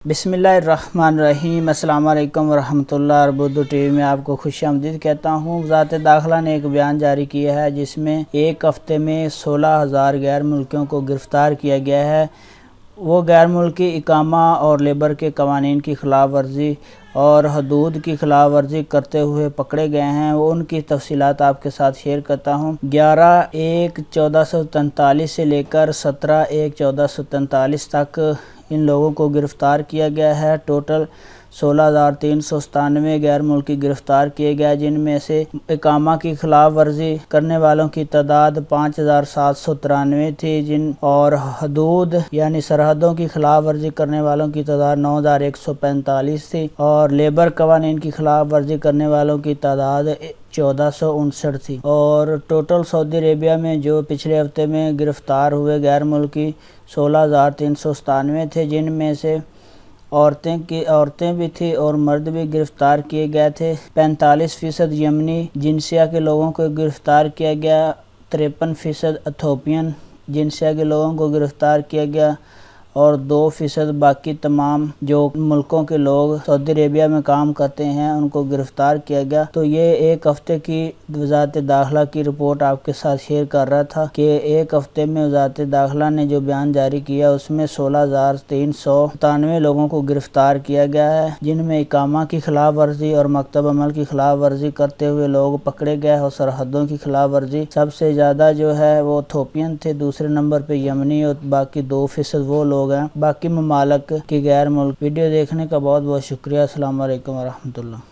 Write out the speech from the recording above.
بسم اللہ الرحمن الرحیم۔ السلام علیکم ورحمۃ اللہ۔ اردو ٹی وی میں آپ کو خوش آمدید کہتا ہوں۔ وزارت داخلہ نے ایک بیان جاری کیا ہے جس میں ایک ہفتے میں 16,000 غیر ملکیوں کو گرفتار کیا گیا ہے۔ وہ غیر ملکی اقامہ اور لیبر کے قوانین کی خلاف ورزی اور حدود کی خلاف ورزی کرتے ہوئے پکڑے گئے ہیں۔ ان کی تفصیلات آپ کے ساتھ شیئر کرتا ہوں۔ 11/1/1443 سے لے کر 17/1/1443 تک ان لوگوں کو گرفتار کیا گیا ہے۔ ٹوٹل 16,397 غیر ملکی گرفتار کیے گئے، جن میں سے اقامہ کی خلاف ورزی کرنے والوں کی تعداد 5,793 تھی، اور حدود یعنی سرحدوں کی خلاف ورزی کرنے والوں کی تعداد 9,145 تھی، اور لیبر قوانین کی خلاف ورزی کرنے والوں کی تعداد 1,459 تھی۔ اور ٹوٹل سعودی عربیہ میں جو پچھلے ہفتے میں گرفتار ہوئے غیر ملکی 16,397 تھے، جن میں سے عورتیں بھی تھیں اور مرد بھی گرفتار کیے گئے تھے۔ 45% یمنی جنسیہ کے لوگوں کو گرفتار کیا گیا، 53% ایتھوپین جنسیہ کے لوگوں کو گرفتار کیا گیا، اور 2% باقی تمام جو ملکوں کے لوگ سعودی عربیہ میں کام کرتے ہیں ان کو گرفتار کیا گیا۔ تو یہ ایک ہفتے کی وزارت داخلہ کی رپورٹ آپ کے ساتھ شیئر کر رہا تھا کہ ایک ہفتے میں وزارت داخلہ نے جو بیان جاری کیا اس میں 16,397 لوگوں کو گرفتار کیا گیا ہے، جن میں اقامہ کی خلاف ورزی اور مکتب عمل کی خلاف ورزی کرتے ہوئے لوگ پکڑے گئے، اور سرحدوں کی خلاف ورزی سب سے زیادہ جو ہے وہ ایتھوپین تھے، دوسرے نمبر پہ یمنی، اور باقی 2% وہ لوگ ہیں باقی ممالک کی غیر ملک۔ ویڈیو دیکھنے کا بہت بہت شکریہ۔ السلام علیکم ورحمۃ اللہ۔